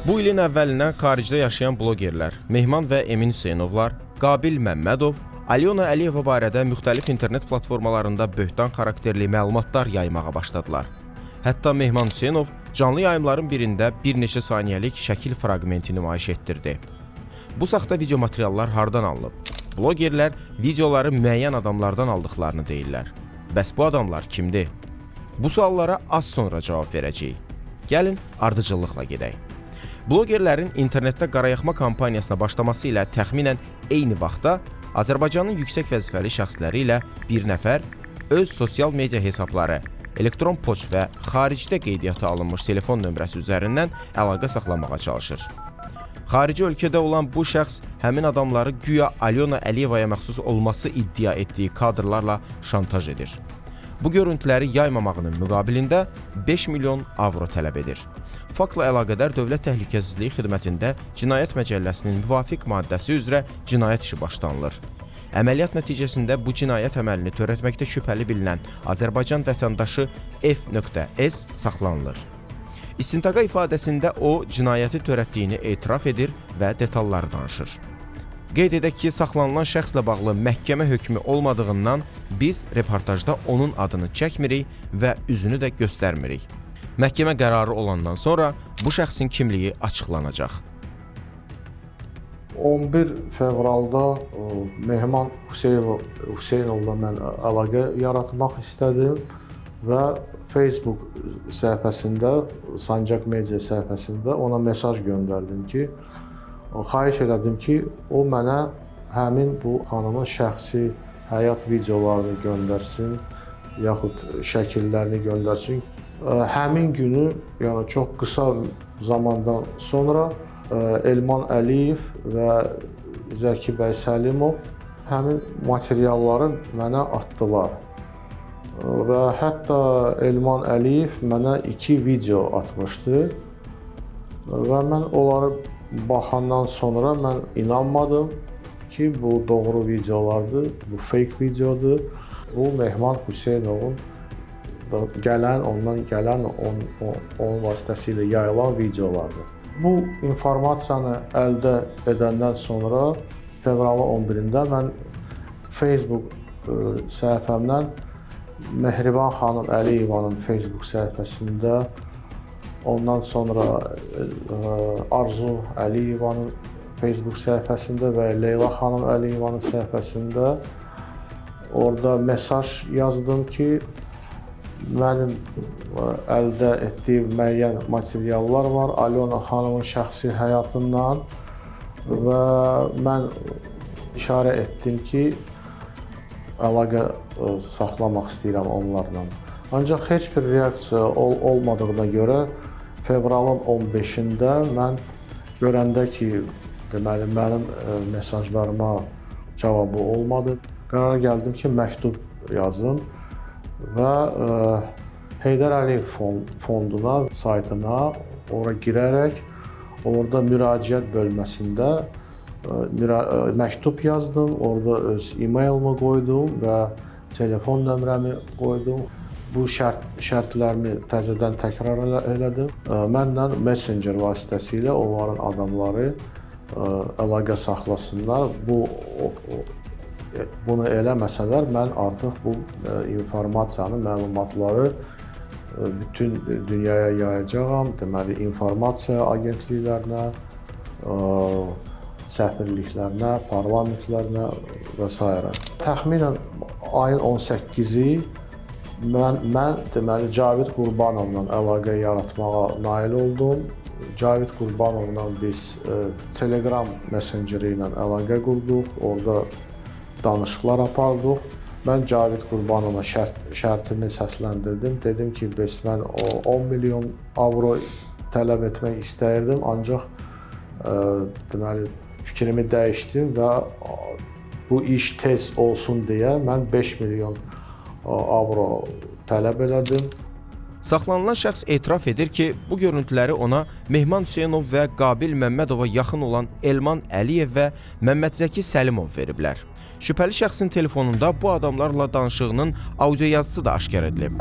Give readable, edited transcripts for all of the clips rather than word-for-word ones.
Bu ilin əvvəlindən xaricdə yaşayan blogerlər Mehman və Emin Hüseynovlar, Qabil Məmmədov, Alyona Əliyeva barədə müxtəlif internet platformalarında böhtan xarakterli məlumatlar yaymağa başladılar. Hətta Mehman Hüseynov canlı yayımların birində bir neçə saniyəlik şəkil fraqmenti nümayiş etdirdi. Bu saxta video materiallar hardan alınıb? Blogerlər videoları müəyyən adamlardan aldıqlarını deyirlər. Bəs bu adamlar kimdir? Bu suallara az sonra cavab verəcəyik. Gəlin ardıcıllıqla gedək. Blogerlərin internetdə qarayaxma kampaniyasına başlaması ilə təxminən eyni vaxtda Azərbaycanın yüksək vəzifəli şəxsləri ilə bir nəfər öz sosial media hesabları, elektron poçt və xaricdə qeydiyyata alınmış telefon nömrəsi üzərindən əlaqə saxlamağa çalışır. Xarici ölkədə olan bu şəxs həmin adamları güya Alyona Əliyevaya məxsus olması iddia etdiyi kadrlarla şantaj edir. Bu görüntüləri yaymamağının müqabilində 5 milyon avro tələb edir. Faktla əlaqədar Dövlət Təhlükəsizliyi Xidmətində Cinayət Məcəlləsinin müvafiq maddəsi üzrə cinayət işi başlanılır. Əməliyyat nəticəsində bu cinayət əməlini törətməkdə şübhəli bilinən Azərbaycan vətəndaşı F.S. saxlanılır. İstintaqa ifadəsində o, cinayəti törətdiyini etiraf edir və detalları danışır. Qeyd edək ki, saxlanılan şəxslə bağlı məhkəmə hökmü olmadığından biz reportajda onun adını çəkmirik və üzünü də göstərmirik. Məhkəmə qərarı olandan sonra bu şəxsin kimliyi açıqlanacaq. 11 fevralda Mehman Hüseynovla mən əlaqə yaratmaq istədim və Facebook səhifəsində, Sancaq Media səhifəsində ona mesaj göndərdim ki, xahiş elədim ki, o mənə həmin bu xanımın şəxsi həyat videolarını göndərsin, yaxud şəkillərini göndərsin. Həmin günü, yəni çox qısa zamandan sonra Elman Əliyev və Zəki bəy Səlimov həmin materialları mənə atdılar. Və hətta Elman Əliyev mənə 2 video atmışdı və mən onları baxandan sonra mən inanmadım ki, bu doğru videolardır, bu fake videodur. Bu Mehman Hüseynovun ondan gələn, onun vasitəsilə yayılan videolardır. Bu informasiyanı əldə edəndən sonra fevralın 11-də mən Facebook səhifəmdən Mehriban xanım Əliyevanın Facebook səhifəsində, ondan sonra Arzu Əliyevanın Facebook səhifəsində və Leyla xanım Əliyevanın səhifəsində orada mesaj yazdım ki, mənim əldə etdiyim müəyyən materiallar var Alyona xanımın şəxsi həyatından və mən işarə etdim ki, əlaqə saxlamaq istəyirəm onlarla. Ancaq heç bir reaksiya olmadığına görə fevralın 15-də mən görəndə ki, deməli, mənim mesajlarıma cavabı olmadı, qərara gəldim ki, məktub yazım və Heydər Əliyev fonduna, saytına ora girərək, orada müraciət bölməsində məktub yazdım, orada öz e-mailimi qoydum və telefon nömrəmi qoydum. Bu şərtlərimi təzədən təkrar elədim. Mənlə Messenger vasitəsilə onların adamları əlaqə saxlasınlar. Bunu eləməsələr, mən artıq bu informasiyanı, məlumatları bütün dünyaya yayacağam. Deməli, informasiya agentliklərinə, səfirliklərinə, parlamentlərinə və s. Təxminən ayın 18-i mən deməli, Cavid Qurbanovla əlaqə yaratmağa nail oldum. Cavid Qurbanovla biz Telegram Messengeri ilə əlaqə qurduq, orada danışıqlar apardıq. Mən Cavid Qurbanova şərtini səsləndirdim. Dedim ki, mən 10 milyon avro tələb etmək istəyirdim, ancaq deməli, fikrimi dəyişdim və bu iş tez olsun deyə mən 5 milyon avro tələb elədim. Saxlanılan şəxs etiraf edir ki, bu görüntüləri ona Mehman Hüseynov və Qabil Məmmədova yaxın olan Elman Əliyev və Məmmədzəki Səlimov veriblər. Şübhəli şəxsin telefonunda bu adamlarla danışığının audio yazısı da aşkar edilib.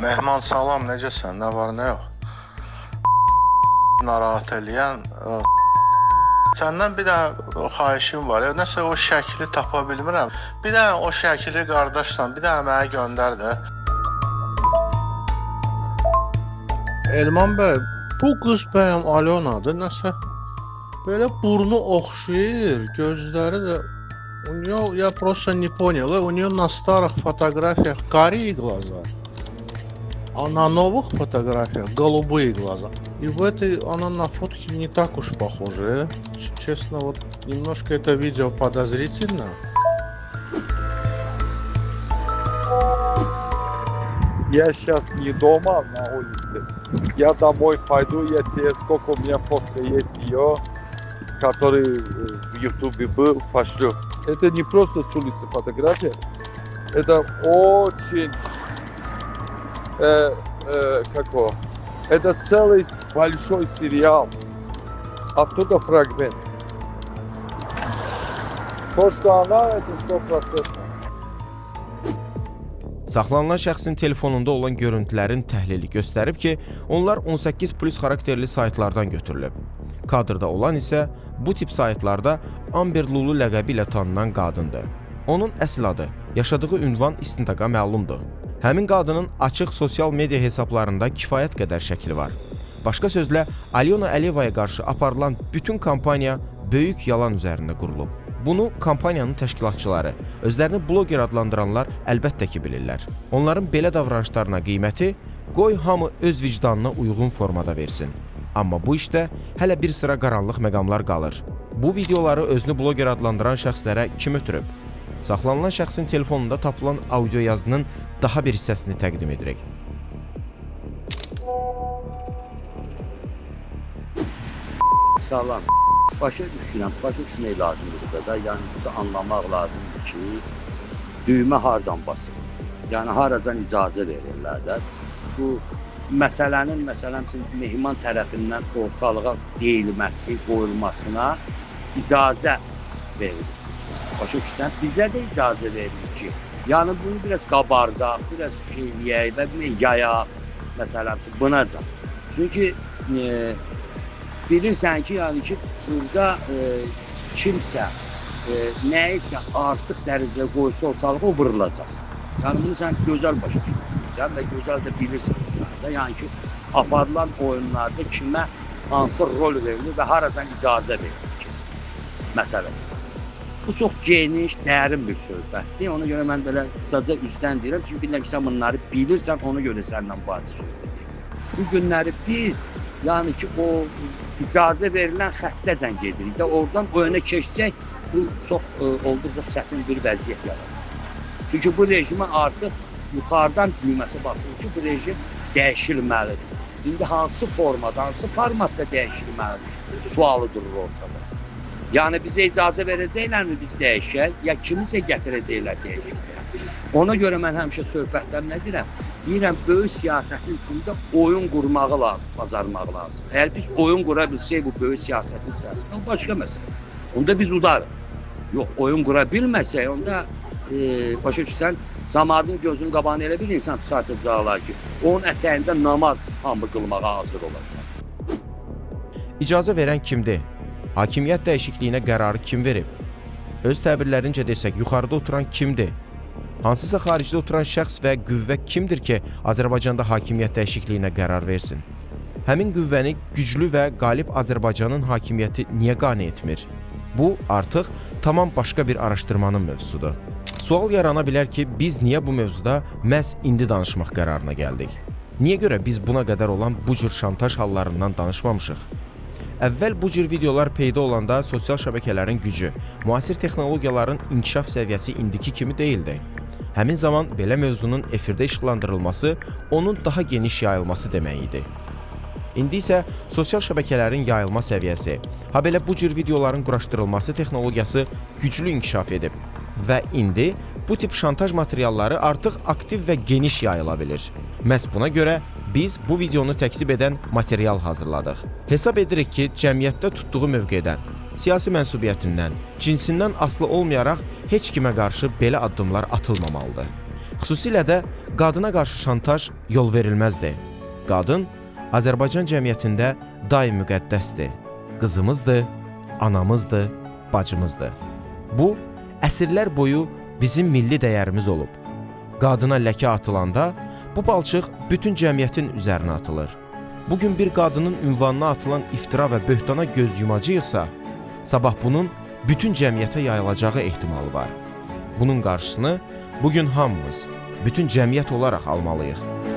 Mehman, salam, necəsən? Nə var, nə yox? narahat eləyən səndən bir dənə xahişim var. Nəsə o şəkli tapa bilmirəm. Bir dənə o şəkli qardaşsan, bir dənə mənə göndər də. Elman bəy, bu qız bəyəm Alyonadır, nəsə belə burnu oxşayır, gözləri də я просто не понял, у нее на старых фотографиях карие глаза, а на новых фотографиях голубые глаза. И в этой она на фотке не так уж похожа. Честно, вот немножко это видео подозрительно. Я сейчас не дома, на улице. Я домой пойду, я тебе, сколько у меня фотка есть ее, который в Ютубе был, пошлю. Это не просто с улицы фотография, это очень, это целый большой сериал, оттуда фрагмент. То, что она, это 100%. Saxlanılan şəxsin telefonunda olan görüntülərin təhlili göstərib ki, onlar 18+ xarakterli saytlardan götürülüb. Kadrda olan isə bu tip saytlarda Amber Lulu ləqəbi ilə tanınan qadındır. Onun əsl adı, yaşadığı ünvan istintaqa məlumdur. Həmin qadının açıq sosial media hesablarında kifayət qədər şəkli var. Başqa sözlə, Alyona Əliyevaya qarşı aparılan bütün kampaniya böyük yalan üzərində qurulub. Bunu kampaniyanın təşkilatçıları, özlərini bloger adlandıranlar əlbəttə ki bilirlər. Onların belə davranışlarına qiyməti qoy hamı öz vicdanına uyğun formada versin. Amma bu işdə hələ bir sıra qaranlıq məqamlar qalır. Bu videoları özünü bloger adlandıran şəxslərə kim ötürüb? Saxlanılan şəxsin telefonunda tapılan audio yazının daha bir hissəsini təqdim edirik. Salam. Başa düşmək lazımdır burada da. Yəni burada anlamaq lazımdır ki, düymə hardan basılır. Yəni haradan icazə verirlər də. Bu məsələnin Mehman tərəfindən ortalığa deyilməsi, qoyulmasına icazə verilir. Başa düşürsən? Bizə də icazə verilir ki, yəni bunu biraz qabardaq, biraz eləyək və yayaq, bunacan. Çünki bilirsən ki, yəni ki, burada kimsə nəyisə artıq dərəcəyə qoysa ortalığa o vurulacaq. Yəni bunu sən gözəl başa düşürsən və gözəl də bilirsən bunlarda. Yəni ki, aparılan oyunlarda kimə hansı rol verilir və haracan icazə verilir ki, məsələsi. Bu çox geniş, dərin bir söhbətdir. Ona görə mən belə qısaca üzdən deyirəm. Çünki bilirəm ki, sən bunları bilirsən, ona görə səndən bu adı söhbət edirəm. Bu günləri biz, yəni ki, o icazə verilən xəttəcən gedirik də, oradan o yönə keçəcək, bu çox olduqca çətin bir vəziyyət yaradır. Çünki bu rejimə artıq yuxarıdan düyməsi basılır ki, bu rejim dəyişilməlidir. İndi hansı formada, hansı formatda dəyişilməlidir? Sualı durur ortada. Yəni bizə icazə verəcəklərmi biz dəyişək, ya kimisə gətirəcəklər dəyişikliyə? Ona görə mən həmişə söhbətlər nə deyirəm? Deyirəm, böyük siyasətin içində oyun qurmağı lazım, bacarmaq lazım. Əgər biz oyun qura bilsək bu böyük siyasətin içərisində, o başqa məsələ. Onda biz udarıq. Yox, oyun qura bilməsək, onda başa düşsən, cəmaətin gözünün qabağına elə bir insan çıxartacaqlar ki, onun ətəyində namaz hamı qılmağa hazır olacaq. İcazə verən kimdir? Hakimiyyət dəyişikliyinə qərarı kim verib? Öz təbirlərincə desək, yuxarıda oturan kimdir? Hansısa xaricdə oturan şəxs və qüvvə kimdir ki, Azərbaycanda hakimiyyət dəyişikliyinə qərar versin? Həmin qüvvəni güclü və qalib Azərbaycanın hakimiyyəti niyə qane etmir? Bu, artıq tamam başqa bir araşdırmanın mövzusudur. Sual yarana bilər ki, biz niyə bu mövzuda məhz indi danışmaq qərarına gəldik? Niyə görə biz buna qədər olan bu cür şantaj hallarından danışmamışıq? Əvvəl bu cür videolar peyda olanda sosial şəbəkələrin gücü, müasir texnologiyaların inkişaf səviyyəsi indiki kimi deyildi. Həmin zaman belə mövzunun efirdə işıqlandırılması, onun daha geniş yayılması demək idi. İndi isə sosial şəbəkələrin yayılma səviyyəsi, habelə bu cür videoların quraşdırılması texnologiyası güclü inkişaf edib və indi bu tip şantaj materialları artıq aktiv və geniş yayıla bilir. Məhz buna görə biz bu videonu təksib edən material hazırladıq. Hesab edirik ki, cəmiyyətdə tutduğu mövqedən, siyasi mənsubiyyətindən, cinsindən asılı olmayaraq heç kimə qarşı belə addımlar atılmamalıdır. Xüsusilə də qadına qarşı şantaj yol verilməzdir. Qadın Azərbaycan cəmiyyətində daim müqəddəsdir. Qızımızdır, anamızdır, bacımızdır. Bu, əsrlər boyu bizim milli dəyərimiz olub. Qadına ləkə atılanda, bu palçıq bütün cəmiyyətin üzərinə atılır. Bugün bir qadının ünvanına atılan iftira və böhtana göz yumacağıqsa, sabah bunun bütün cəmiyyətə yayılacağı ehtimalı var. Bunun qarşısını bugün hamımız, bütün cəmiyyət olaraq almalıyıq.